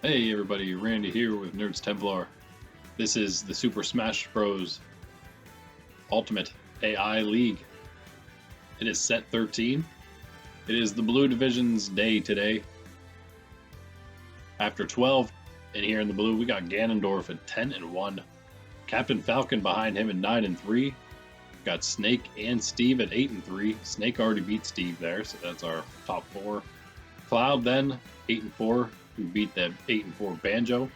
Hey everybody, Randy here with Nerds Templar. This is the Super Smash Bros. Ultimate AI League. It is set 13. It is the Blue Division's day today. After 12, and here in the blue, we got Ganondorf at 10-1. Captain Falcon behind him at 9-3. Got Snake and Steve at 8-3. Snake already beat Steve there, so that's our top four. Cloud then, 8-4. Who beat the 8-4 Banjo,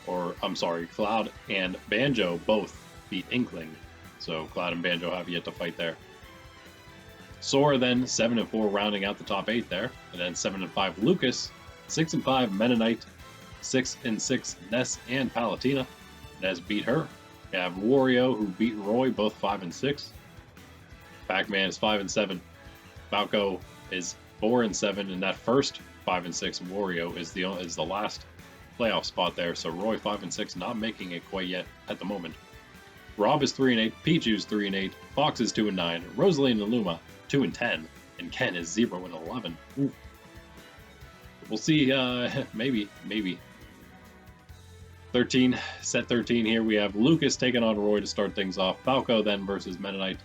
or I'm sorry, Cloud and Banjo both beat Inkling, so Cloud and Banjo have yet to fight there. Sora then 7-4, rounding out the top 8 there, and then 7-5 Lucas, 6-5 Mennonite, 6-6 Ness and Palutena. Ness beat her. We have Wario who beat Roy, both 5-6. Pacman is 5-7. Falco is 4-7, and that first 5-6 Wario is the last playoff spot there. So Roy 5-6, not making it quite yet at the moment. Rob is 3-8, Pichu's 3-8, Fox is 2-9, Rosalina and Luma 2-10, and Ken is 0-11. Ooh. We'll see. Maybe. Set 13 here. We have Lucas taking on Roy to start things off. Falco then versus Mennonite.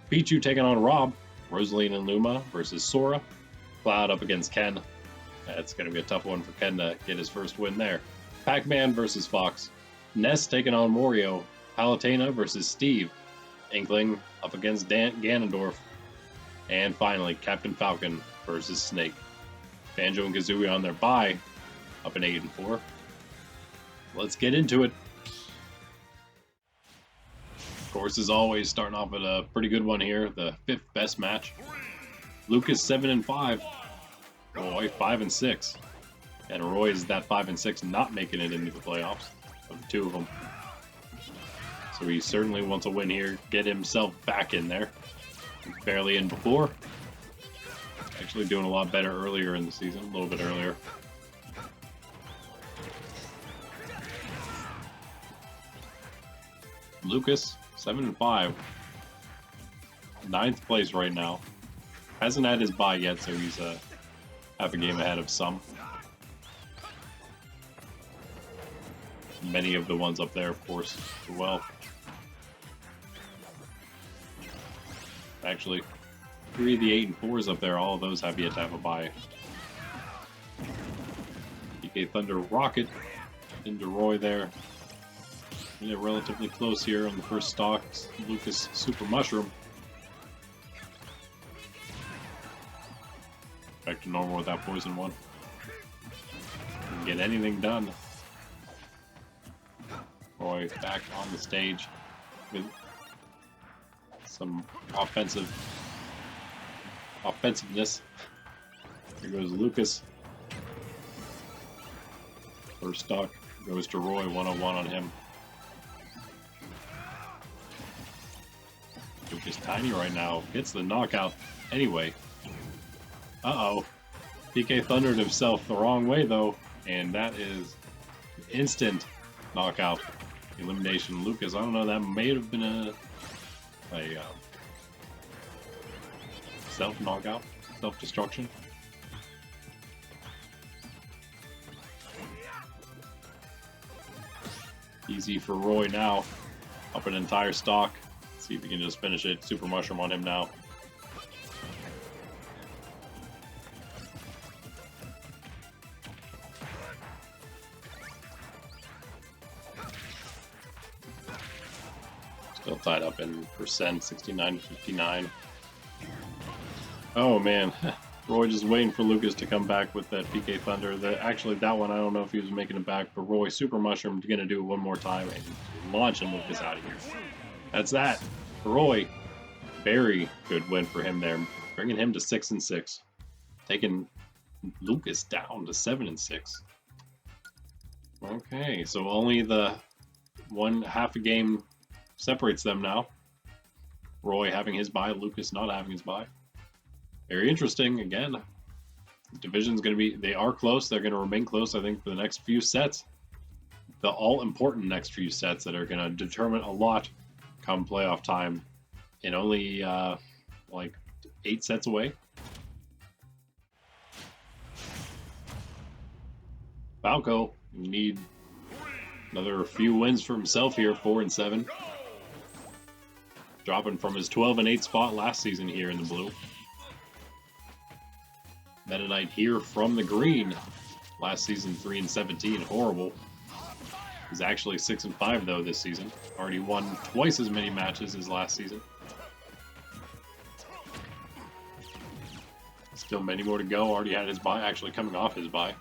Pichu taking on Rob. Rosalina and Luma versus Sora. Cloud up against Ken. That's going to be a tough one for Ken to get his first win there. Pacman versus Fox. Ness taking on Wario. Palutena versus Steve. Inkling up against Ganondorf. And finally, Captain Falcon versus Snake. Banjo and Kazooie on their bye, up in 8-4. Let's get into it. Of course, as always, starting off with a pretty good one here. The 5th best match. Lucas 7-5. Roy 5-6, and Roy is that 5-6, not making it into the playoffs of the two of them. So he certainly wants a win here, get himself back in there. He's barely in before. Actually doing a lot better earlier in the season, a little bit earlier. Lucas 7-5, 9th place right now. Hasn't had his bye yet, so he's half a game ahead of some. Many of the ones up there, of course, as well. Actually, 3 of the 8-4s up there, all of those have yet to have a bye. PK Thunder Rocket into Roy there. They're relatively close here on the first stock. Lucas Super Mushroom. Back to normal with that poison one. Didn't get anything done. Roy back on the stage with some offensiveness. Here goes Lucas. First stock goes to Roy, 101 on him. Lucas tiny right now, gets the knockout anyway. Uh-oh. PK thundered himself the wrong way, though, and that is instant knockout. Elimination. Lucas, I don't know, that may have been a self-knockout, self-destruction. Easy for Roy now. Up an entire stock. Let's see if we can just finish it. Super Mushroom on him now. Still tied up in percent, 69-59. Oh man, Roy just waiting for Lucas to come back with that PK Thunder. Actually, that one I don't know if he was making it back, but Roy Super Mushroom gonna do it one more time and launching Lucas out of here. That's that. Roy, very good win for him there, bringing him to 6-6, taking Lucas down to 7-6. Okay, so only the half a game separates them now. Roy having his bye, Lucas not having his bye. Very interesting. Again, the division's going to be, they are close. They're going to remain close, I think, for the next few sets. The all-important next few sets that are going to determine a lot come playoff time, and only like 8 sets away. Falco need another few wins for himself here, 4-7. Dropping from his 12-8 spot last season here in the blue. MetaK here from the green. Last season 3-17, horrible. He's actually 6-5 though this season. Already won twice as many matches as last season. Still many more to go. Already had his bye, actually coming off his bye.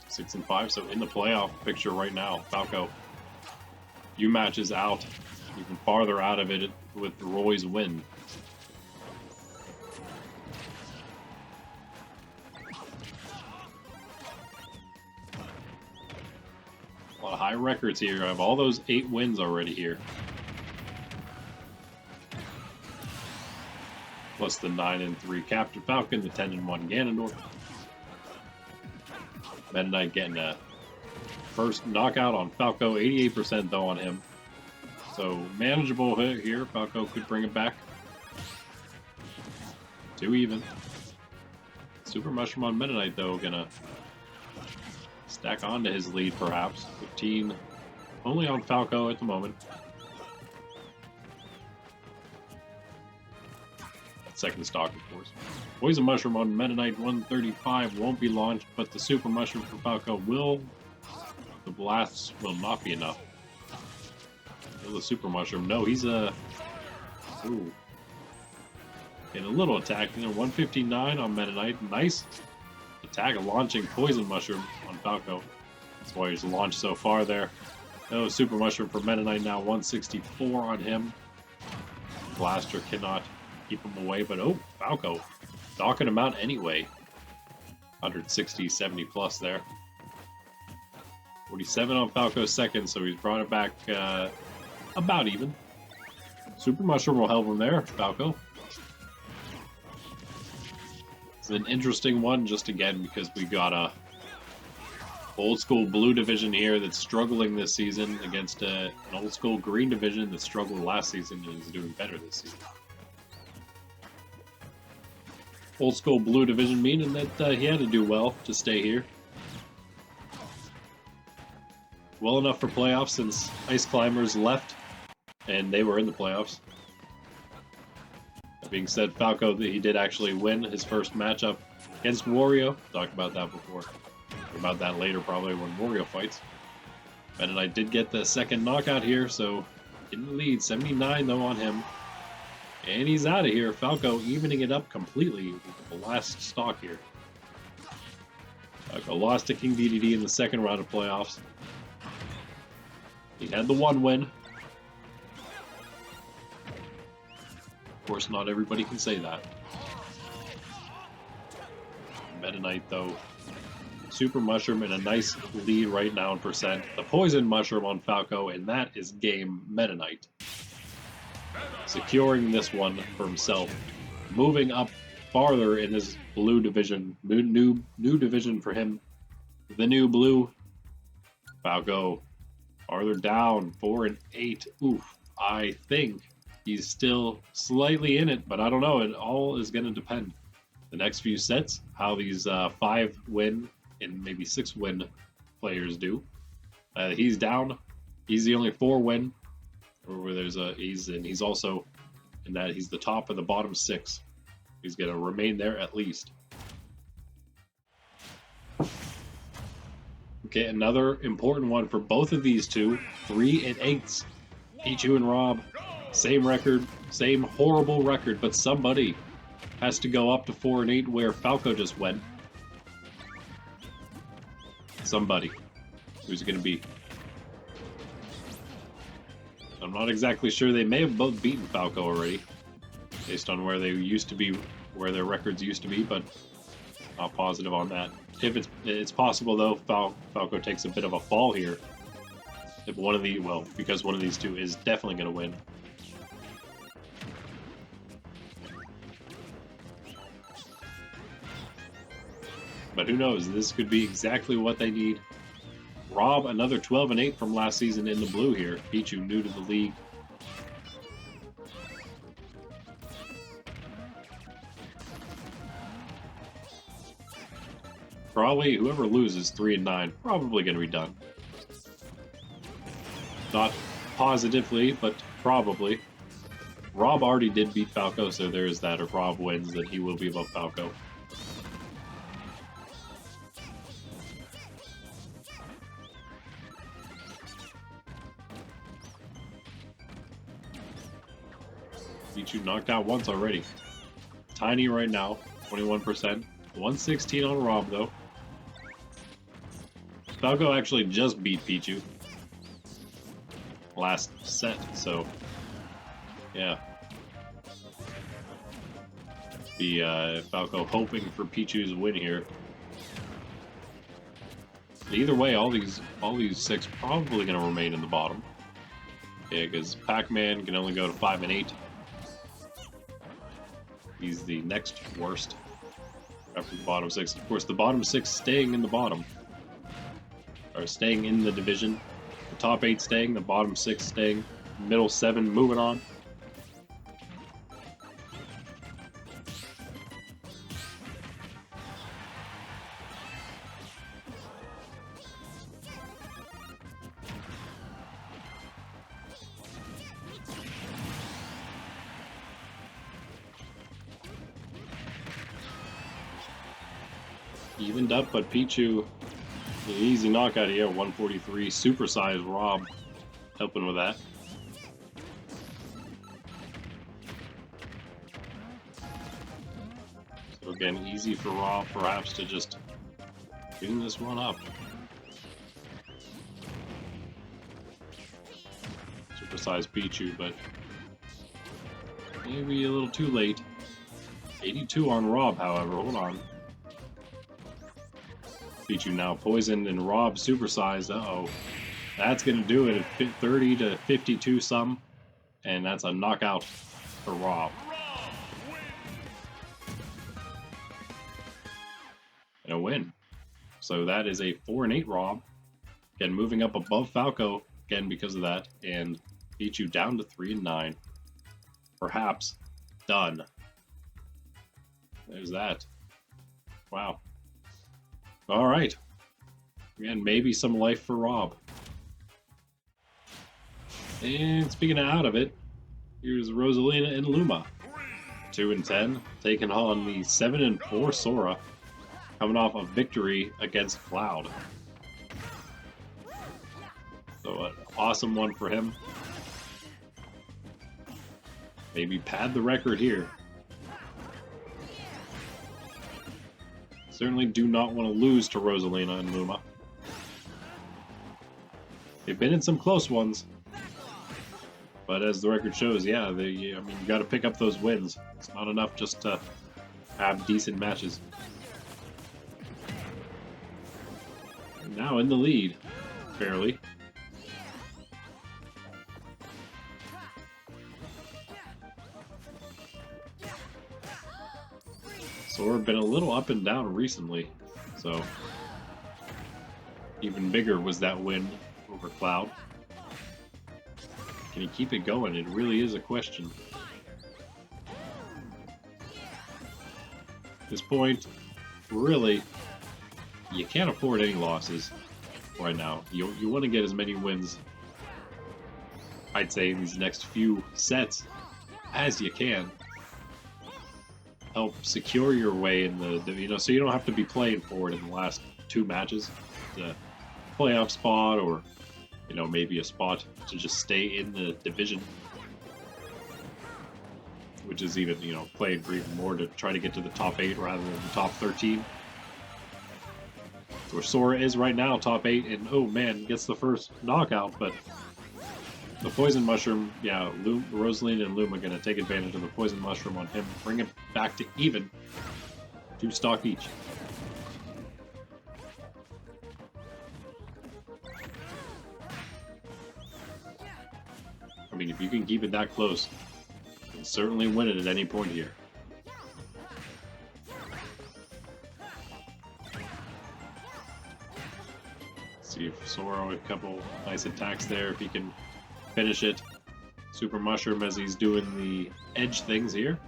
6-5, so in the playoff picture right now. Falco, few matches out, even farther out of it with Roy's win. A lot of high records here. I have all those 8 wins already here. Plus the 9-3 Captain Falcon, the 10-1 Ganondorf. MetaK getting a first knockout on Falco, 88% though on him. So manageable hit here. Falco could bring it back. 2 even. Super Mushroom on MetaK though, gonna stack onto his lead perhaps. 15 only on Falco at the moment. Second stock, of course. Poison Mushroom on MetaK 135 won't be launched, but the Super Mushroom for Falco will. The blasts will not be enough. Will the Super Mushroom? No, he's a. Ooh. And a little attack. 159 on MetaK. Nice attack launching Poison Mushroom on Falco. That's why he's launched so far there. No Super Mushroom for MetaK now. 164 on him. Blaster cannot keep him away, but oh, Falco knocking him out anyway. 160, 70 plus there. 47 on Falco's second, so he's brought it back about even. Super Mushroom will help him there, Falco. It's an interesting one just again because we got a old school blue division here that's struggling this season against an old school green division that struggled last season and is doing better this season. Old school blue division meaning that he had to do well to stay here. Well enough for playoffs since Ice Climbers left and they were in the playoffs. That being said, Falco, he did actually win his first matchup against Wario. Talked about that before. Talk about that later probably when Wario fights. MetaK did get the second knockout here, so in the lead. 79 though on him. And he's out of here. Falco evening it up completely with the last stock here. Falco lost to King DDD in the second round of playoffs. He had the 1 win. Of course, not everybody can say that. MetaK though. Super Mushroom in a nice lead right now in percent. The Poison Mushroom on Falco, and that is game MetaK. Securing this one for himself. Moving up farther in his blue division. New division for him. The new blue. Falco farther down. 4-8. Oof. I think he's still slightly in it, but I don't know. It all is going to depend. The next few sets, how these 5-win and maybe 6-win players do. He's down. He's the only 4-win. Where there's a he's also in that he's the top of the bottom 6. He's gonna remain there at least. Okay, another important one for both of these two. 3-8s. Pichu and Rob, same record, same horrible record, but somebody has to go up to 4-8 where Falco just went. Somebody. Who's it gonna be? I'm not exactly sure. They may have both beaten Falco already, based on where they used to be, where their records used to be, but not positive on that. If it's possible though, Falco takes a bit of a fall here. If one of the because one of these two is definitely going to win. But who knows? This could be exactly what they need. Rob, another 12-8 from last season in the blue here. Pichu, new to the league. Probably whoever loses 3 and 9, probably going to be done. Not positively, but probably. Rob already did beat Falco, so there is that. If Rob wins, then he will be above Falco. Pichu knocked out once already. Tiny right now, 21%. 116 on Rob, though. Falco actually just beat Pichu last set, so yeah. Be Falco hoping for Pichu's win here. Either way, all these 6 probably going to remain in the bottom. Yeah, because Pacman can only go to 5 and 8. He's the next worst after the bottom 6. Of course, the bottom 6 staying in the bottom. Or staying in the division. The top 8 staying, the bottom 6 staying. Middle 7 moving on. Evened up, but Pichu, the easy knockout here, 143, supersized Rob, helping with that. So again, easy for Rob perhaps to just clean this one up. Supersized Pichu, but maybe a little too late. 82 on Rob, however, hold on. Pichu now poisoned and Rob supersized. Uh-oh. That's going to do it at 30 to 52 some. And that's a knockout for Rob. And a win. So that is a 4 and 8 Rob. Again, moving up above Falco. Again, because of that. And Pichu down to 3 and 9. Perhaps done. There's that. Wow. All right. Again, maybe some life for Rob. And speaking of out of it, here's Rosalina and Luma. 2 and 10, taking on the 7 and 4 Sora, coming off a victory against Cloud. So an awesome one for him. Maybe pad the record here. Certainly do not want to lose to Rosalina and Luma. They've been in some close ones. But as the record shows, yeah, I mean, you got to pick up those wins. It's not enough just to have decent matches. And now in the lead, fairly. Sora been a little up and down recently, so even bigger was that win over Cloud. Can he keep it going? It really is a question. At this point, really, you can't afford any losses right now. You want to get as many wins, I'd say, in these next few sets as you can. Help secure your way in the so you don't have to be playing for it in the last 2 matches. The playoff spot, or maybe a spot to just stay in the division, which is even playing for even more to try to get to the top 8 rather than the top 13. Where Sora is right now, top 8, and oh man, gets the first knockout, but the Poison Mushroom, yeah, Rosalina and Luma are going to take advantage of the Poison Mushroom on him, bring it back to even. 2 stock each. I mean, if you can keep it that close, you can certainly win it at any point here. See if Sora with a couple nice attacks there, if he can finish it. Super Mushroom as he's doing the edge things here.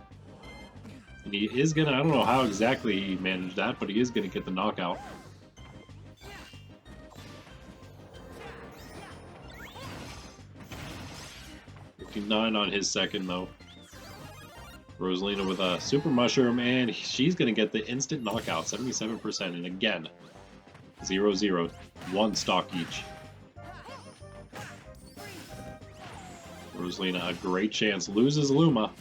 And he is gonna, I don't know how exactly he managed that, but he is gonna get the knockout. Nine on his second though. Rosalina with a super mushroom, and she's gonna get the instant knockout, 77%. And again, 0-0, one stock each. Rosalina, a great chance, loses Luma,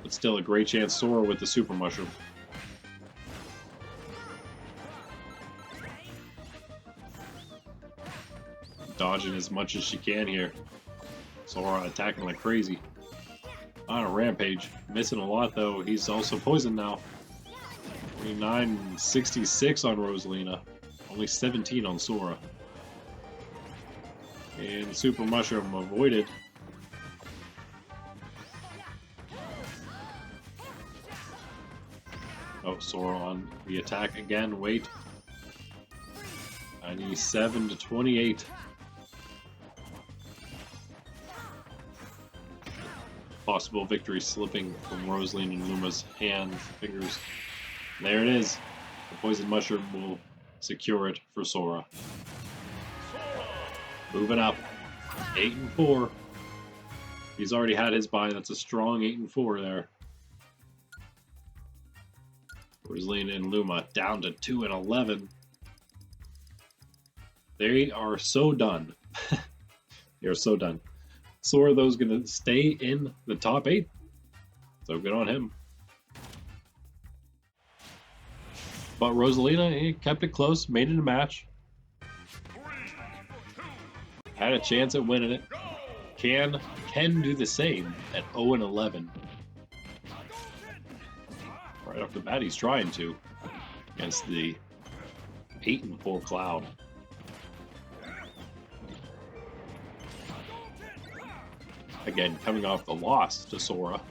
but still a great chance. Sora with the super mushroom. Dodging as much as she can here. Sora attacking like crazy. On a rampage. Missing a lot though. He's also poisoned now. 69-66 on Rosalina. Only 17 on Sora. And Super Mushroom avoided. Oh, Sora on the attack again. Wait. 97-28. Possible victory slipping from Rosalina and Luma's hands, fingers. There it is. The poison mushroom will secure it for Sora. Moving up. 8-4. He's already had his bye. That's a strong 8-4 there. Rosalina and Luma down to 2-11. They are so done. They are so done. Sora, though, is going to stay in the top 8. So good on him. But Rosalina, he kept it close, made it a match. Had a chance at winning it. Can do the same at 0-11. Right off the bat, he's trying to. Against the 8-4 Cloud. Again, coming off the loss to Sora.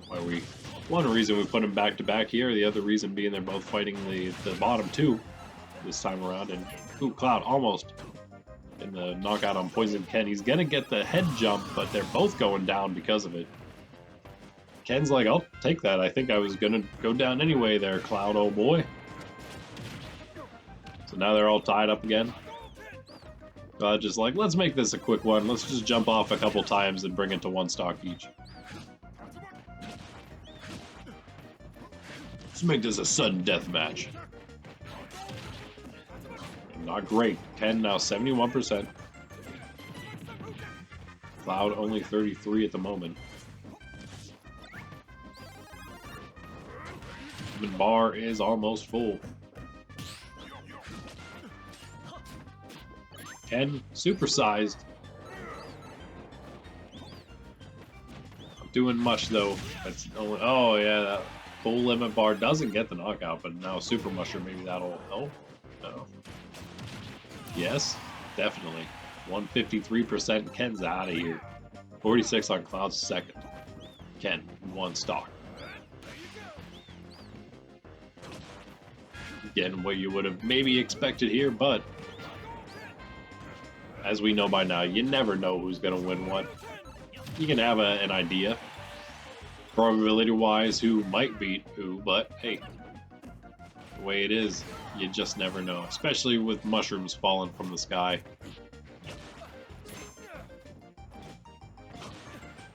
One reason we put them back to back here, the other reason being they're both fighting the bottom two this time around. And ooh, Cloud almost in the knockout on Poison Ken. He's gonna get the head jump, but they're both going down because of it. Ken's like, I'll take that. I think I was gonna go down anyway there, Cloud, oh boy. So now they're all tied up again. Just like, let's make this a quick one. Let's just jump off a couple times and bring it to one stock each. Let's make this a sudden death match. Not great. Ken now 71%. Cloud only 33 at the moment. The bar is almost full. Ken supersized. Not doing much though. That's only, oh yeah, that full limit bar doesn't get the knockout, but now Super Mushroom, maybe that'll. Oh no. Yes, definitely. 153%. Ken's out of here. 46 on Cloud's second. Ken, one stock. Again, what you would have maybe expected here, but as we know by now, you never know who's going to win what. You can have an idea, probability-wise, who might beat who, but hey, the way it is, you just never know, especially with mushrooms falling from the sky.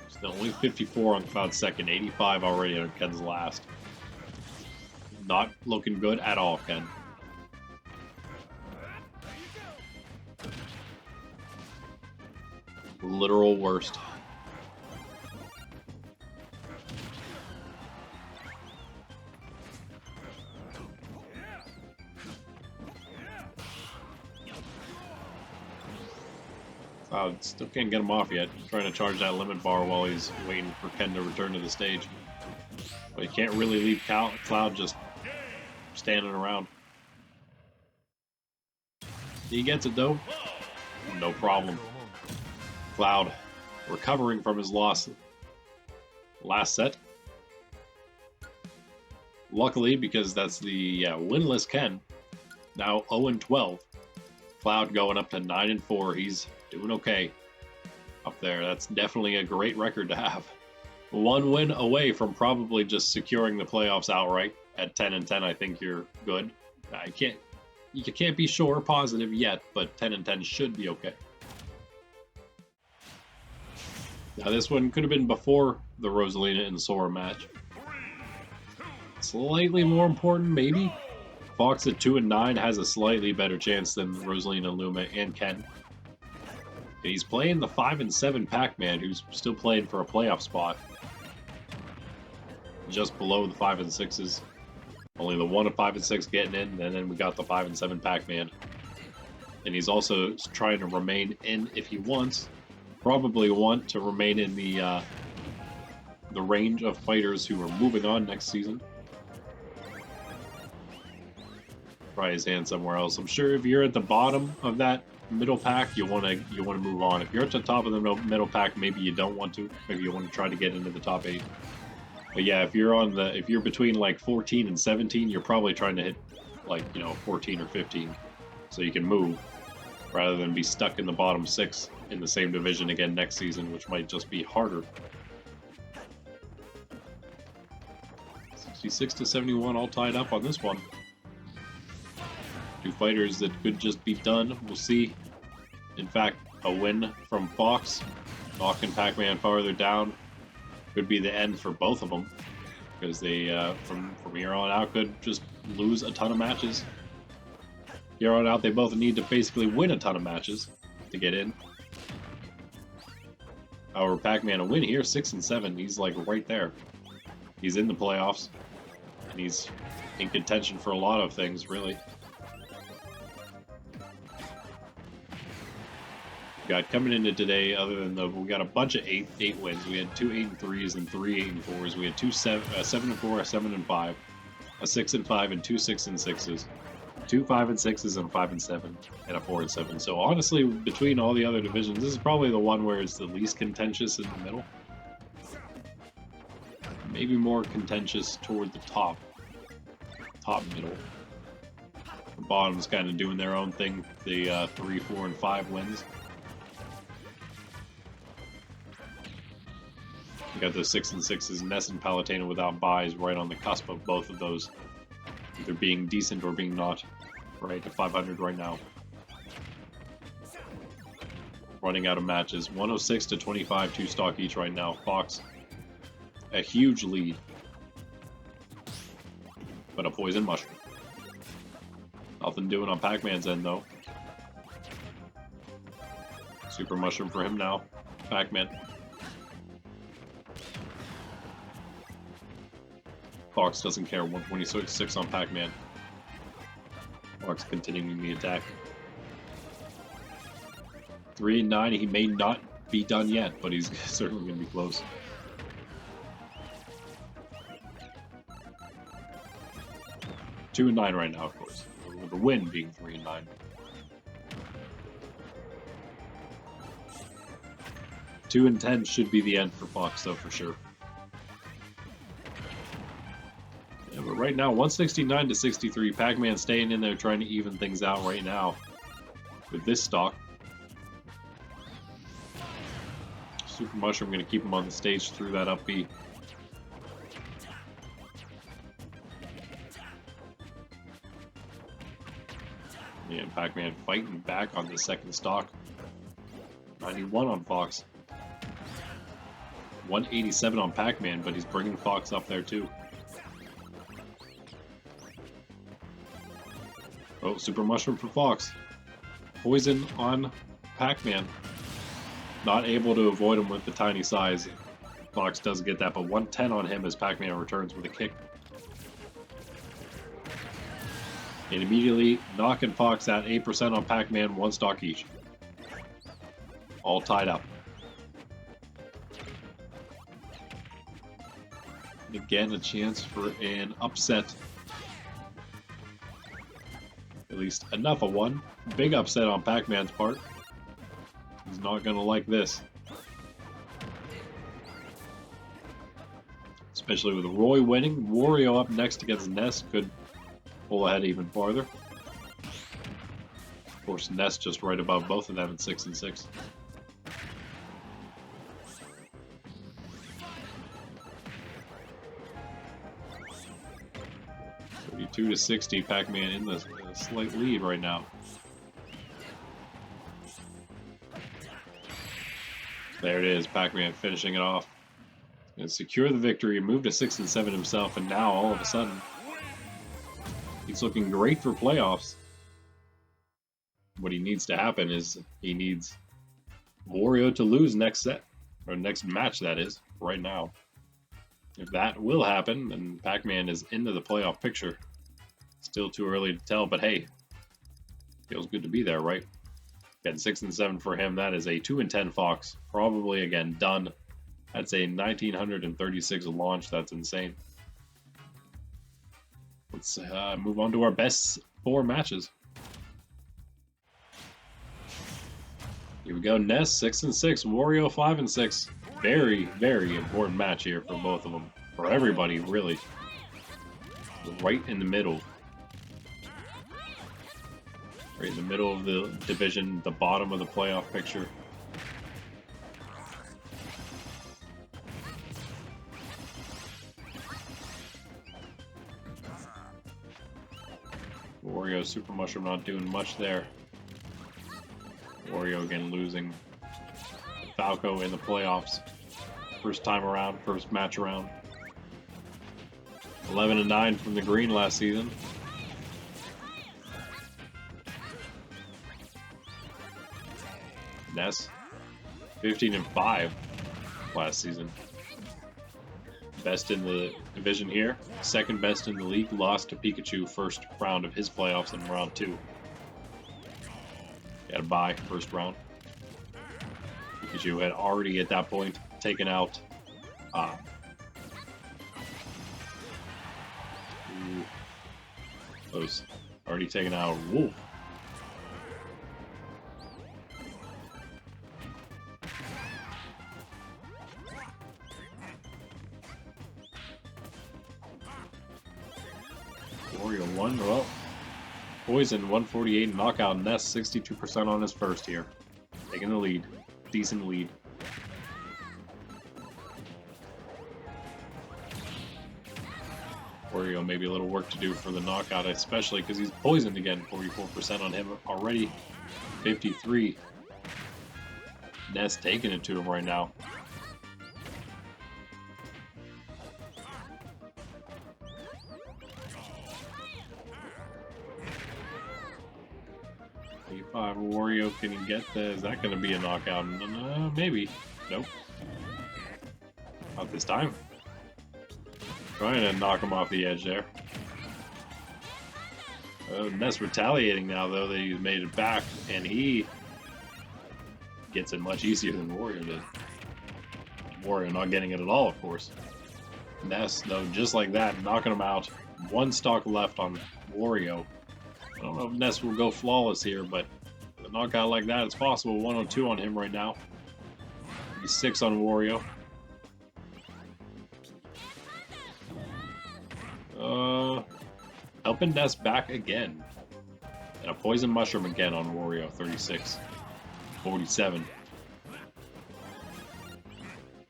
Still only 54 on Cloud's second, 85 already on Ken's last. Not looking good at all, Ken. Literal worst. Cloud still can't get him off yet. He's trying to charge that limit bar while he's waiting for Ken to return to the stage. But you can't really leave Cloud just standing around. He gets it though. No problem. Cloud recovering from his loss last set. Luckily, because that's the winless Ken. Now 0-12. Cloud going up to 9-4. He's doing okay up there. That's definitely a great record to have. one win away from probably just securing the playoffs outright. At 10-10, I think you're good. You can't be sure or positive yet, but 10-10 should be okay. Now this one could have been before the Rosalina and Sora match. Slightly more important, maybe. Fox at 2-9 has a slightly better chance than Rosalina, Luma, and Ken. And he's playing the 5-7 Pacman, who's still playing for a playoff spot. Just below the 5 and 6s. Only the 1 of 5 and 6 getting in, and then we got the 5-7 Pacman. And he's also trying to remain in if he wants. Probably want to remain in the range of fighters who are moving on next season. Try his hand somewhere else. I'm sure if you're at the bottom of that middle pack, you want to move on. If you're at the top of the middle pack, maybe you don't want to. Maybe you want to try to get into the top 8. But yeah, if you're between like 14 and 17, you're probably trying to hit like 14 or 15, so you can move rather than be stuck in the bottom 6 in the same division again next season, which might just be harder. 66-71, all tied up on this one. Two fighters that could just be done. We'll see. In fact, a win from Fox, knocking Pacman farther down, could be the end for both of them, because they from here on out could just lose a ton of matches. Here on out, they both need to basically win a ton of matches to get in. However, Pacman a win here, 6-7. He's like right there. He's in the playoffs, and he's in contention for a lot of things, really. Got coming into today, other than we got a bunch of 8 wins. We had 2 8-3s and 3 8-4s. We had 2 7-4, a 7-5, a 6-5, and 2 6-6s. 2 5-6s and 5-7, and a 4-7. So honestly, between all the other divisions, this is probably the one where it's the least contentious in the middle. Maybe more contentious toward the top middle. The bottom's kind of doing their own thing. The 3, 4, and 5 wins. We got those 6-6s, Ness and Palutena without buys, right on the cusp of both of those, either being decent or being not. Right at 500 right now. Running out of matches. 106-25, 2 stock each right now. Fox, a huge lead. But a poison mushroom. Nothing doing on Pacman's end though. Super mushroom for him now. Pacman. Fox doesn't care. 126 on Pacman. Fox continuing the attack. 3-9. He may not be done yet, but he's certainly going to be close. Two and 9 right now, of course. With the win being 3-9. 2-10 should be the end for Fox, though, for sure. Yeah, but right now, 169-63. Pacman staying in there, trying to even things out right now with this stock. Super Mushroom going to keep him on the stage through that up B. And Pacman fighting back on the second stock. 91 on Fox. 187 on Pacman, but he's bringing Fox up there too. Oh, Super Mushroom for Fox. Poison on Pacman. Not able to avoid him with the tiny size. Fox does get that, but 110 on him as Pacman returns with a kick. And immediately knocking Fox at 8% on Pacman, 1 stock each. All tied up. Again, a chance for an upset. At least enough of one. Big upset on Pacman's part. He's not going to like this. Especially with Roy winning. Wario up next against Ness could pull ahead even farther. Of course, Ness just right above both of them at 6 and 6. 32 to 60, Pacman in the slight lead right now. There it is, Pacman finishing it off. And secure the victory, move to 6 and 7 himself, and now all of a sudden, he's looking great for playoffs. What he needs to happen is he needs Wario to lose next set, or next match that is, right now. If that will happen, then Pacman is into the playoff picture. Still too early to tell, but hey, feels good to be there, right? Again, 6 and 7 for him. That is a 2 and 10 Fox. Probably again done. That's a 1936 launch. That's insane. Let's move on to our best 4 matches. Here we go. Ness 6 and 6. Wario 5 and 6. Very, very important match here for both of them. For everybody, really. Right in the middle. Right in the middle of the division, the bottom of the playoff picture. Wario Super Mushroom not doing much there. Wario again losing. Falco in the playoffs. First time around, first match around. 11 and 9 from the green last season. Ness 15 and 5 last season. Best in the division here. Second best in the league. Lost to Pikachu first round of his playoffs in round 2. Got a bye first round. Pikachu had already at that point taken out those already taken out Wolf. Wario 1, well, Poison 148 knockout. Ness 62% on his first here. Taking the lead. Decent lead. Wario maybe a little work to do for the knockout, especially because he's poisoned again. 44% on him already. 53. Ness taking it to him right now. Wario, can he get the... Is that going to be a knockout? Maybe. Nope. Not this time. Trying to knock him off the edge there. Ness retaliating now, though, that he's made it back, and he gets it much easier than Wario did. Wario not getting it at all, of course. Ness, though, just like that, knocking him out. One stock left on Wario. I don't know if Ness will go flawless here, but a knockout like that, it's possible. 102 on him right now. He's 6 on Wario. Helping Ness back again. And a Poison Mushroom again on Wario. 36. 47.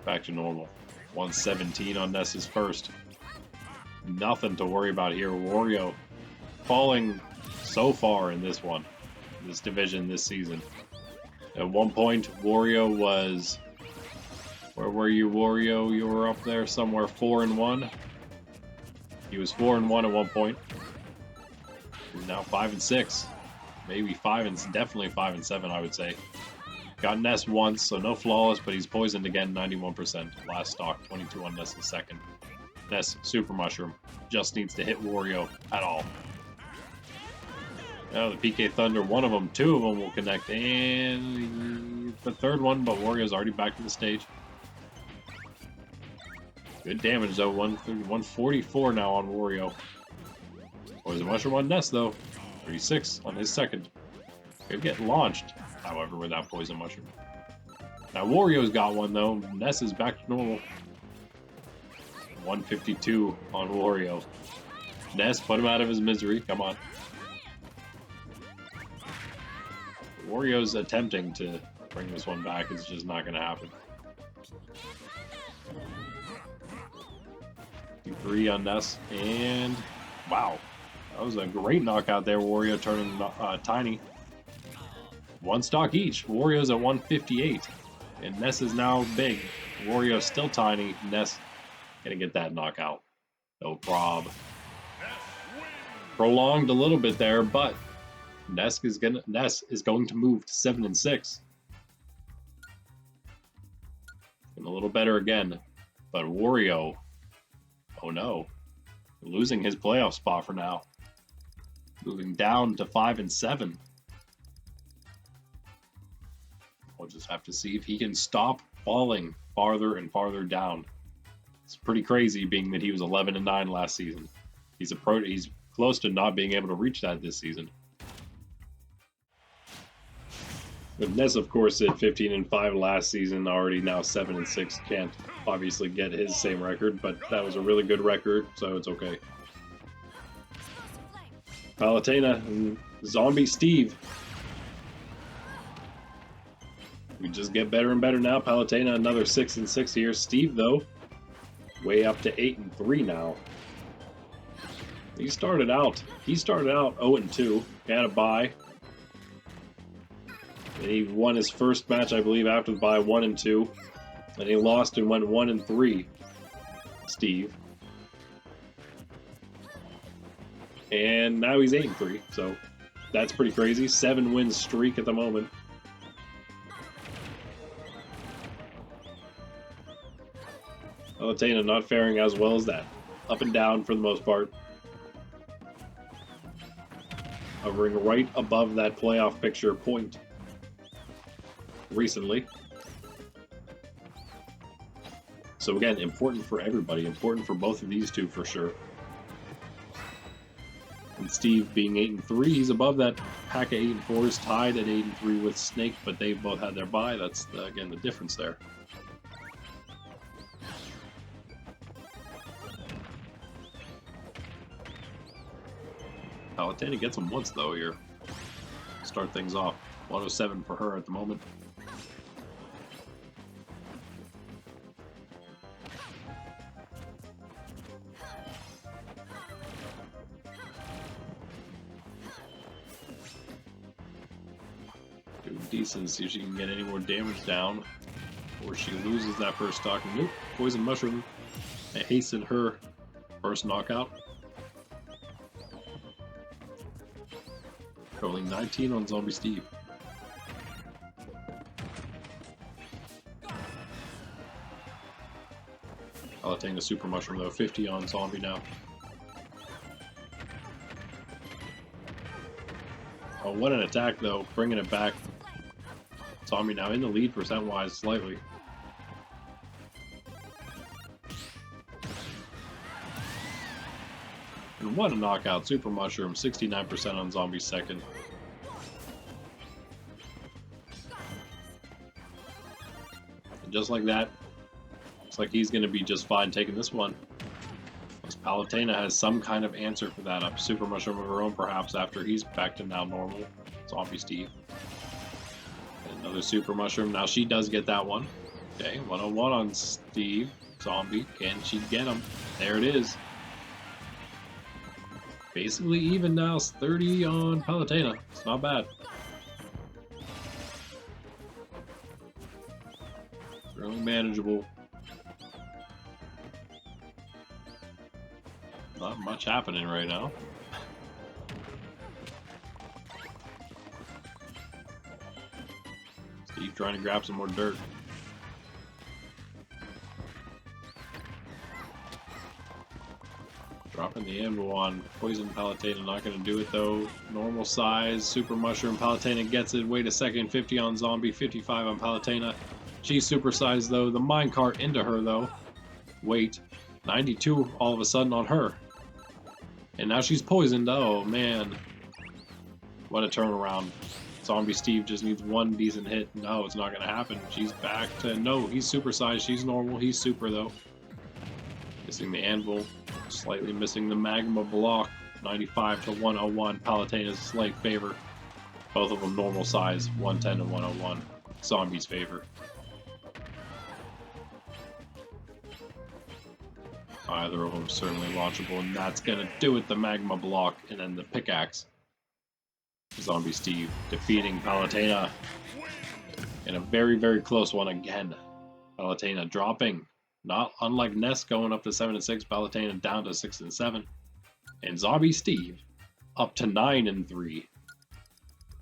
Back to normal. 117 on Ness's first. Nothing to worry about here. Wario falling so far in this one. This division this season. At one point, Wario was... Where were you, Wario? You were up there somewhere, 4 and 1. He was 4 and 1 at one point. He's now 5 and 6. Maybe 5 and... Definitely 5 and 7, I would say. Got Ness once, so no flawless, but he's poisoned again, 91%. Last stock, 22 on Ness in second. Ness, Super Mushroom. Just needs to hit Wario at all. Now the PK Thunder, one of them, 2 of them will connect, and the third one, but Wario's already back to the stage. Good damage though, 144 now on Wario. Poison Mushroom on Ness though, 36 on his second. Could get launched, however, without Poison Mushroom. Now Wario's got one though, Ness is back to normal. 152 on Wario. Ness, put him out of his misery, come on. Wario's attempting to bring this one back, it's just not going to happen. 3 on Ness, and wow, That was a great knockout there. Wario turning tiny. One stock each. Wario's at 158. And Ness is now big. Wario's still tiny. Ness gonna get that knockout. No prob. Prolonged a little bit there, but Ness is going to move to 7-6. And a little better again. But Wario, oh no, losing his playoff spot for now. Moving down to 5-7. We'll just have to see if he can stop falling farther and farther down. It's pretty crazy, being that he was 11-9 last season. He's close to not being able to reach that this season. With Ness, of course, at 15-5 last season, already now 7-6, can't obviously get his same record, but that was a really good record, so it's okay. Palutena and Zombie Steve. We just get better and better now. Palutena another 6-6 here. Steve, though, way up to 8-3 now. He started out 0-2, had a bye. And he won his first match, I believe, after the bye, 1-2. And he lost and went 1-3, Steve. And now he's 8-3, so that's pretty crazy. 7-win streak at the moment. Palutena not faring as well as that. Up and down for the most part. Hovering right above that playoff picture point recently. So again, important for everybody. Important for both of these two for sure. And Steve being 8-3, he's above that pack of 8-4s, tied at 8-3 with Snake, but they've both had their bye. That's, again, the difference there. Palutena gets him once, though, here. Start things off. 107 for her at the moment. Doing decent, see if she can get any more damage down. Or she loses that first stock. Nope, Poison Mushroom. It hastened her first knockout. Rolling 19 on Zombie Steve. I'll take the Super Mushroom though, 50 on Zombie now. Oh, what an attack though, bringing it back. Zombie now in the lead percent-wise slightly. And what a knockout, Super Mushroom, 69% on Zombie's second. And just like that, looks like he's going to be just fine taking this one. As Palutena has some kind of answer for that, up Super Mushroom of her own perhaps after he's back to now normal. Zombie Steve. And another Super Mushroom, now she does get that one. Okay, 101 on Steve. Zombie, can she get him? There it is. Basically even now, it's 30 on Palutena. It's not bad. Really manageable. Not much happening right now. Steve trying to grab some more dirt. Dropping the anvil on Poison Palutena, not going to do it though. Normal size, Super Mushroom, Palutena gets it. Wait a second, 50 on Zombie, 55 on Palutena. She's supersized though. The minecart into her though. Wait, 92 all of a sudden on her. And now she's poisoned. Oh man. What a turnaround. Zombie Steve just needs one decent hit. No, it's not going to happen. She's back to, no, he's supersized. She's normal. He's super though. Missing the anvil. Slightly missing the magma block. 95 to 101. Palutena's slight favor. Both of them normal size. 110 to 101. Zombie's favor. Either of them is certainly launchable, and that's going to do it. The Magma Block, and then the Pickaxe. Zombie Steve defeating Palutena in a very, very close one again. Palutena dropping, not unlike Ness going up to 7-6, Palutena down to 6-7. And Zombie Steve up to 9-3.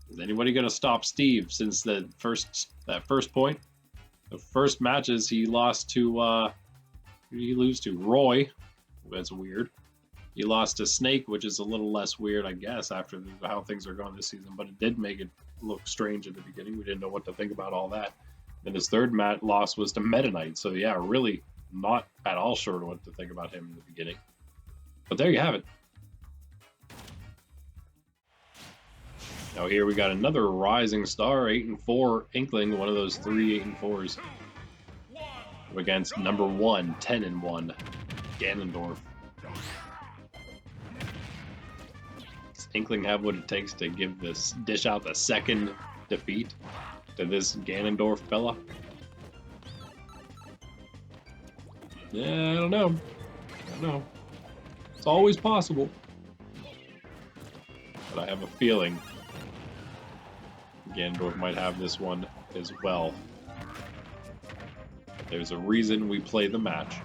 Is anybody going to stop Steve since that first point? The first matches he lost to, who did he lose to? Roy. That's weird. He lost to Snake, which is a little less weird, I guess, after how things are going this season, but it did make it look strange at the beginning. We didn't know what to think about all that. And his third loss was to Meta Knight, so yeah, really not at all sure what to think about him in the beginning. But there you have it. Now here we got another rising star, 8-4 Inkling, one of those 3 8-4s. Against number 1, 10-1, Ganondorf. Does Inkling have what it takes to dish out the second defeat to this Ganondorf fella? Yeah, I don't know. It's always possible. But I have a feeling Ganondorf might have this one as well. There's a reason we play the match.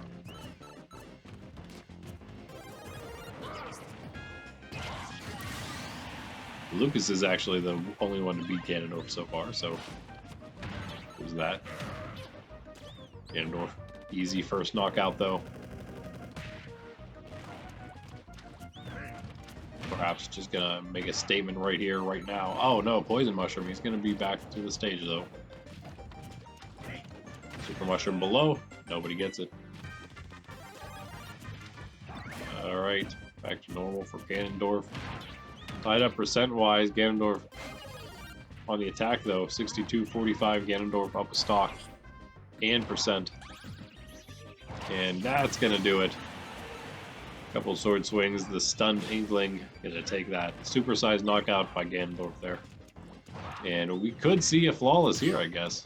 Lucas is actually the only one to beat Ganondorf so far, so there's that. Ganondorf, easy first knockout though. Perhaps just gonna make a statement right here, right now. Oh no, Poison Mushroom. He's gonna be back to the stage though. Super Mushroom below. Nobody gets it. Alright, back to normal for Ganondorf. Tied up percent-wise, Ganondorf on the attack though. 62-45, Ganondorf up a stock and percent. And that's gonna do it. Couple sword swings, the stunned Inkling gonna take that supersized knockout by Ganondorf there. And we could see a flawless here, I guess.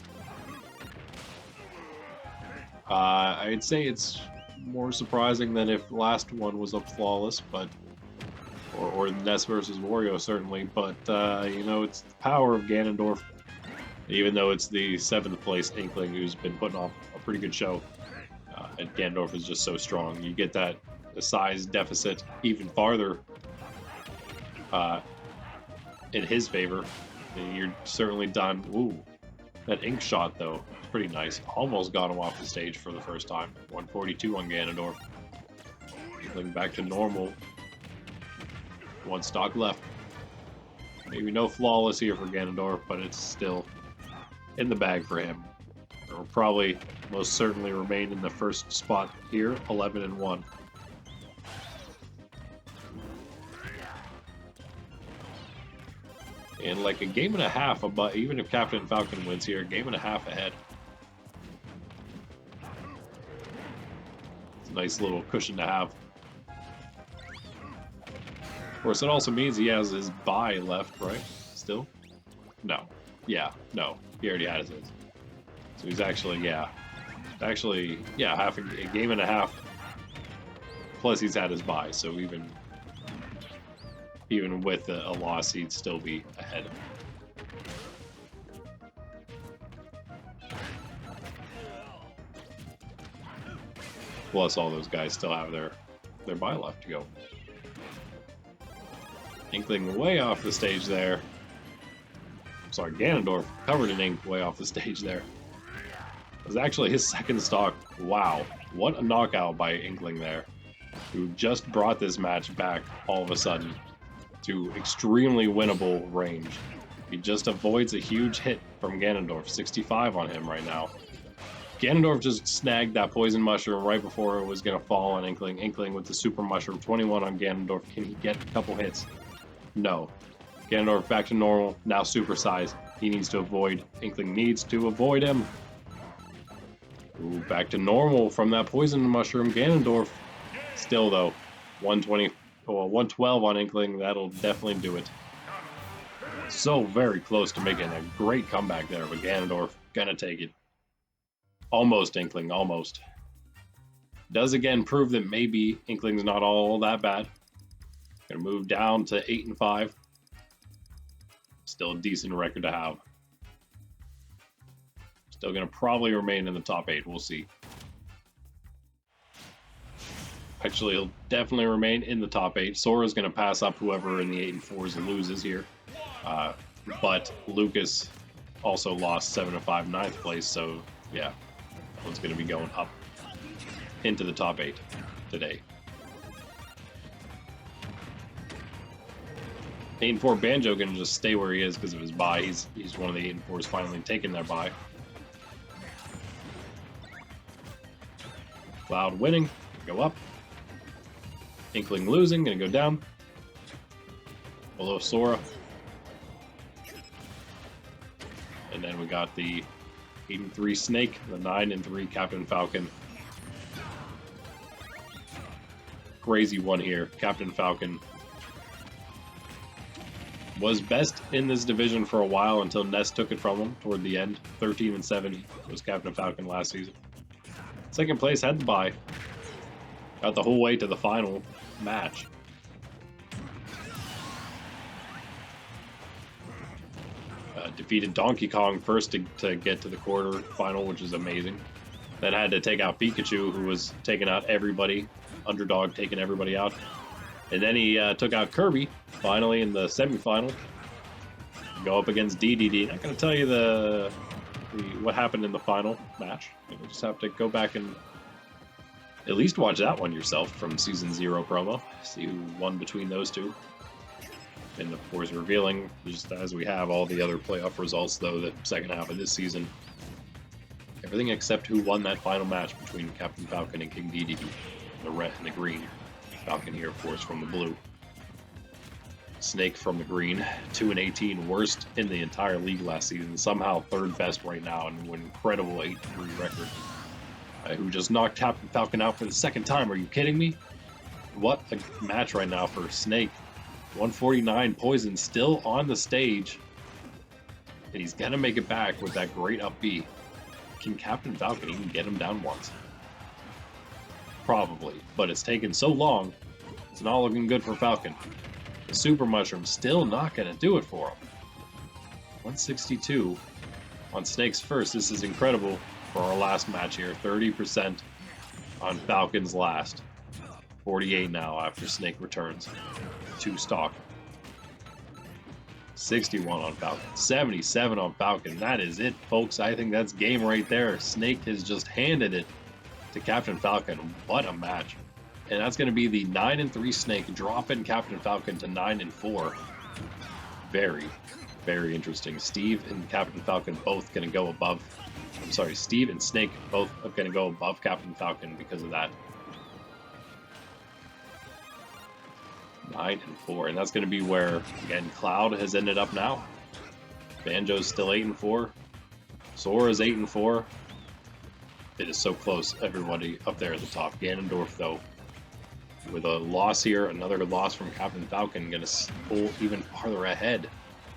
I'd say it's more surprising than if the last one was a flawless, but or Ness versus Wario certainly, but you know, it's the power of Ganondorf. Even though it's the 7th place Inkling who's been putting off a pretty good show, and Ganondorf is just so strong. You get the size deficit even farther in his favor, and you're certainly done. Ooh, that ink shot though, it's pretty nice. Almost got him off the stage for the first time. 142 on Ganondorf. Inkling back to normal. 1 stock left. Maybe no flawless here for Ganondorf, but it's still in the bag for him. Or probably most certainly remain in the first spot here, 11-1. And like a game and a half above, even if Captain Falcon wins here, a game and a half ahead. It's a nice little cushion to have. Of course, it also means he has his bye left, right? Still? No. Yeah, no. He already had his. So he's actually, yeah. Actually, yeah, half a game and a half. Plus he's had his bye, so even with a loss, he'd still be ahead. Plus all those guys still have their bye left to go. Inkling way off the stage there. I'm sorry, Ganondorf covered in ink way off the stage there. It was actually his second stock. Wow, what a knockout by Inkling there, who just brought this match back all of a sudden to extremely winnable range. He just avoids a huge hit from Ganondorf. 65 on him right now. Ganondorf just snagged that Poison Mushroom right before it was going to fall on Inkling. Inkling with the Super Mushroom. 21 on Ganondorf. Can he get a couple hits? No. Ganondorf back to normal. Now super size. He needs to avoid. Inkling needs to avoid him. Ooh, back to normal from that Poison Mushroom. Ganondorf. Still though. 120. Well, 112 on Inkling. That'll definitely do it. So very close to making a great comeback there, but Ganondorf gonna take it. Almost Inkling, almost. Does again prove that maybe Inkling's not all that bad. Gonna move down to 8-5. Still a decent record to have. Still gonna probably remain in the top 8. We'll see. Actually, he'll definitely remain in the top 8. Sora's gonna pass up whoever in the 8 and 4s loses here. But Lucas also lost 7-5 9th place, so yeah, that one's gonna be going up into the top 8 today. 8 and 4 Banjo gonna just stay where he is because of his bye. He's one of the 8 and 4s finally taking their bye. Cloud winning, go up. Inkling losing, gonna go down. Below Sora. And then we got the 8 and 3 Snake, the 9 and 3 Captain Falcon. Crazy one here. Captain Falcon was best in this division for a while until Ness took it from him toward the end. 13 and 7 was Captain Falcon last season. Second place had the bye. Got the whole way to the final match. Defeated Donkey Kong first to get to the quarter final, which is amazing. Then had to take out Pikachu, who was taking out everybody. Underdog taking everybody out. And then he took out Kirby, finally in the semifinal. Go up against DDD. Not going to tell you what happened in the final match. You just have to go back and at least watch that one yourself from Season 0 promo. See who won between those two. And of course, revealing, just as we have all the other playoff results, though, the second half of this season. Everything except who won that final match between Captain Falcon and King DDD. The red and the green. Falcon here, of course, from the blue. Snake from the green. 2 and 18, worst in the entire league last season. Somehow third best right now, and an incredible 8-3 record. Who just knocked Captain Falcon out for the second time. Are you kidding me? What a match right now for Snake. 149 Poison still on the stage. And he's going to make it back with that great up B. Can Captain Falcon even get him down once? Probably. But it's taken so long, it's not looking good for Falcon. The Super Mushroom still not going to do it for him. 162 on Snake's first. This is incredible for our last match here. 30% on Falcon's last. 48 now after Snake returns. 2 stock. 61 on Falcon. 77 on Falcon. That is it, folks. I think that's game right there. Snake has just handed it to Captain Falcon. What a match. And that's going to be the 9 and 3 Snake dropping Captain Falcon to 9 and 4. Very, very interesting. Steve and Captain Falcon both going to go above. I'm sorry, Steve and Snake both are going to go above Captain Falcon because of that. 9 and 4, and that's going to be where, again, Cloud has ended up now. Banjo's still 8 and 4. Sora's 8 and 4. It is so close, everybody up there at the top. Ganondorf, though, with a loss here, another loss from Captain Falcon, going to pull even farther ahead.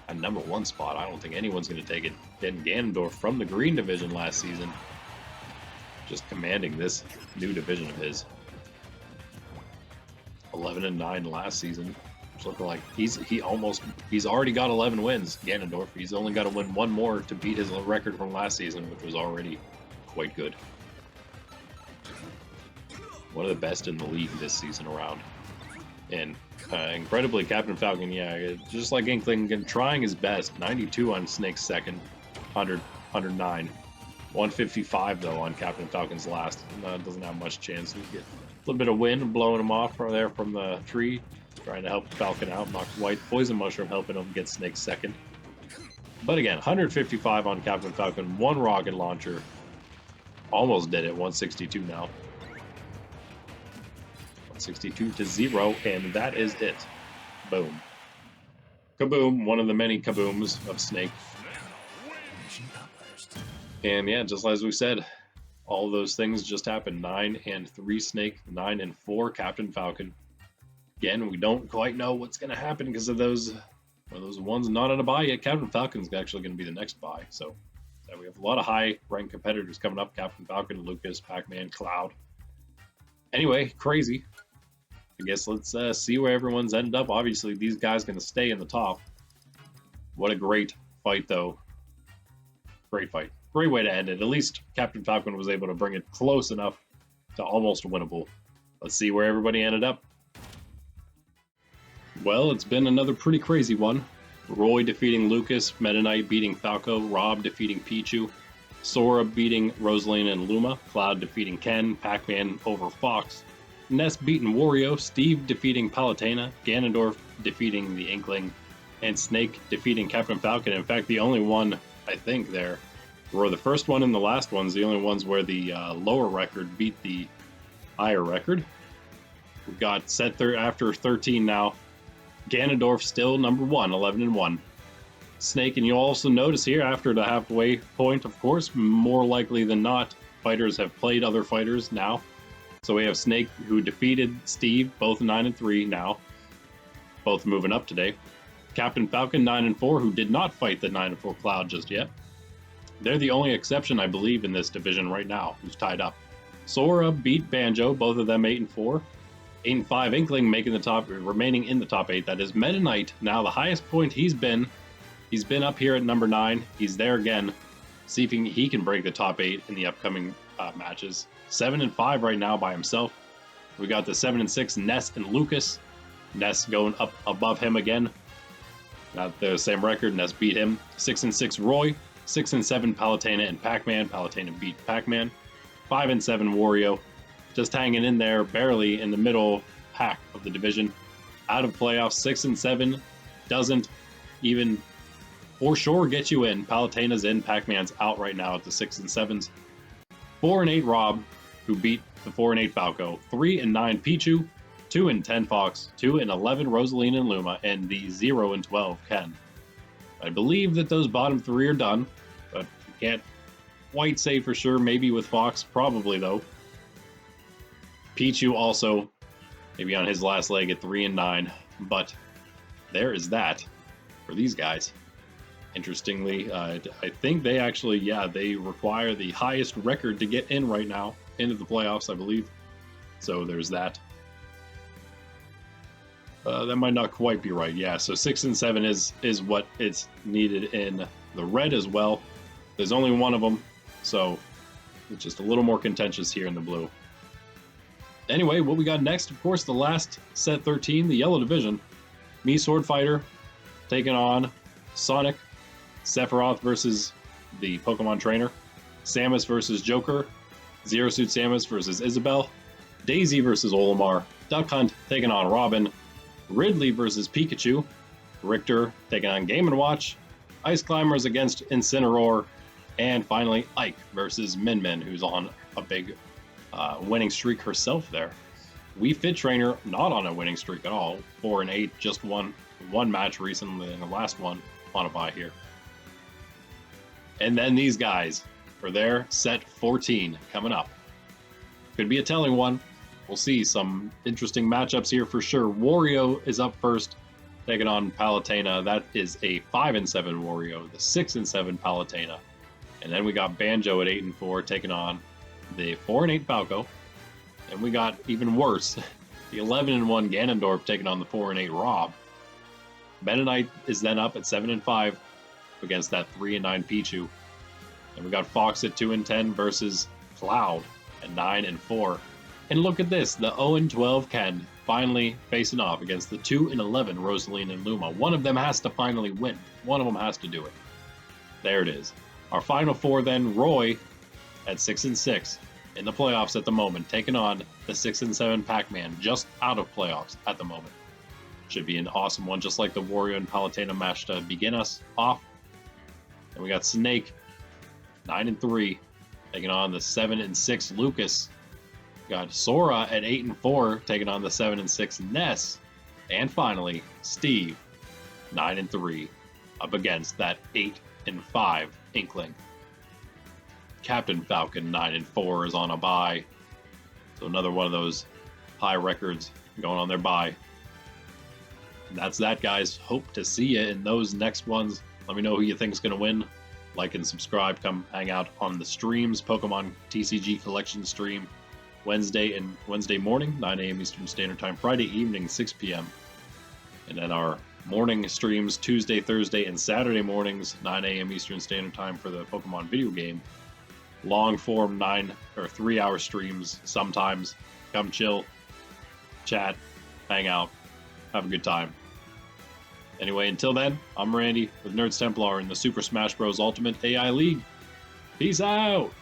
A number 1 spot. I don't think anyone's going to take it. Then Ganondorf from the green division last season, just commanding this new division of his. 11 and 9 last season. It's looking like he's already got 11 wins. Ganondorf. He's only got to win 1 more to beat his record from last season, which was already quite good. One of the best in the league this season around. And incredibly, Captain Falcon, yeah, just like Inkling, trying his best. 92 on Snake's second, 109. 155 though on Captain Falcon's last. Doesn't have much chance. We get a little bit of wind blowing him off from there from the tree, trying to help Falcon out. Knocked White Poison Mushroom helping him get Snake's second. But again, 155 on Captain Falcon, 1 rocket launcher. Almost did it. 162 now. 162 to 0, and that is it. Boom. Kaboom, one of the many kabooms of Snake. And yeah, just as we said, all those things just happened. 9 and 3 Snake, 9 and 4 Captain Falcon. Again, we don't quite know what's going to happen because of those ones not on a bye yet. Captain Falcon's actually going to be the next bye. So we have a lot of high-ranked competitors coming up. Captain Falcon, Lucas, Pacman, Cloud. Anyway, crazy. I guess let's see where everyone's ended up. Obviously, these guys going to stay in the top. What a great fight, though. Great fight. Great way to end it. At least Captain Falcon was able to bring it close enough to almost winnable. Let's see where everybody ended up. Well, it's been another pretty crazy one. Roy defeating Lucas, Meta Knight beating Falco, Rob defeating Pichu, Sora beating Rosalina and Luma, Cloud defeating Ken, Pacman over Fox, Ness beating Wario, Steve defeating Palutena, Ganondorf defeating the Inkling, and Snake defeating Captain Falcon. In fact, the only one, I think, there were the first one and the last ones, the only ones where the lower record beat the higher record. We've got set after 13 now. Ganondorf still number 1, 11-1. Snake, and you'll also notice here after the halfway point, of course, more likely than not, fighters have played other fighters now. So we have Snake, who defeated Steve, both 9-3 now, both moving up today. Captain Falcon, 9-4, who did not fight the 9-4 Cloud just yet. They're the only exception, I believe, in this division right now, who's tied up. Sora beat Banjo, both of them 8-4. 8-5 Inkling making the top, remaining in the top 8. That is Meta Knight, now the highest point he's been. He's been up here at number 9. He's there again. See if he can break the top 8 in the upcoming matches. 7-5 right now by himself. We got the 7-6 Ness and Lucas. Ness going up above him again. Not the same record. Ness beat him. 6-6 Roy. 6-7 Palutena and Pacman. Palutena beat Pacman. 5-7 Wario. Just hanging in there, barely in the middle pack of the division. Out of playoffs, 6-7 doesn't even for sure get you in. Palutena's in, Pacman's out right now at the 6-7s. 4-8 Rob, who beat the 4-8 Falco. 3-9 Pichu, 2-10 Fox, 2-11 Rosalina and Luma, and the 0-12 Ken. I believe that those bottom 3 are done, but you can't quite say for sure. Maybe with Fox, probably though. Pichu also, maybe on his last leg at 3-9, but there is that for these guys. Interestingly, I think they actually, they require the highest record to get in right now into the playoffs, I believe. So there's that. That might not quite be right. Yeah, so 6-7 is what it's needed in the red as well. There's only one of them, so it's just a little more contentious here in the blue. Anyway, what we got next, of course, the last set 13, the yellow division. Me, Swordfighter, taking on Sonic. Sephiroth versus the Pokemon trainer. Samus versus Joker. Zero Suit Samus versus Isabelle. Daisy versus Olimar. Duck Hunt taking on Robin. Ridley versus Pikachu. Richter taking on Game & Watch. Ice Climbers against Incineroar. And finally, Ike versus Min Min, who's on a big winning streak herself there. Wii Fit Trainer not on a winning streak at all. 4-8, just won one match recently, and the last one on a bye here. And then these guys for their set 14 coming up. Could be a telling one. We'll see some interesting matchups here for sure. Wario is up first, taking on Palutena. That is a 5-7 Wario, the 6-7 Palutena. And then we got Banjo at 8-4, taking on the 4-8 Falco. And we got even worse, the 11-1 Ganondorf taking on the 4-8 Rob. Meta Knight is then up at 7-5 against that 3-9 Pichu. And we got Fox at 2-10 versus Cloud at 9-4. And look at this, the 0-12 Ken finally facing off against the 2-11 Rosalina and Luma. One of them has to finally win. One of them has to do it. There it is. Our final 4 then, Roy at 6-6 in the playoffs at the moment, taking on the 6-7 Pacman, just out of playoffs at the moment. Should be an awesome one, just like the Wario and Palutena match to begin us off. And we got Snake, 9-3, taking on the 7-6 Lucas. Got Sora at 8-4, taking on the 7-6 Ness. And finally, Steve, 9-3, up against that 8-5 Inkling. Captain Falcon, 9-4, is on a bye. So another one of those high records going on their bye. And that's that, guys. Hope to see you in those next ones. Let me know who you think's going to win. Like and subscribe. Come hang out on the streams. Pokemon TCG Collection stream. Wednesday morning, 9 a.m. Eastern Standard Time. Friday evening, 6 p.m. And then our morning streams Tuesday, Thursday, and Saturday mornings, 9 a.m. Eastern Standard Time for the Pokemon video game. Long form 3-hour streams sometimes. Come chill, chat, hang out, have a good time. Anyway, until then, I'm Randy with Nerds Templar in the Super Smash Bros. Ultimate AI League. Peace out!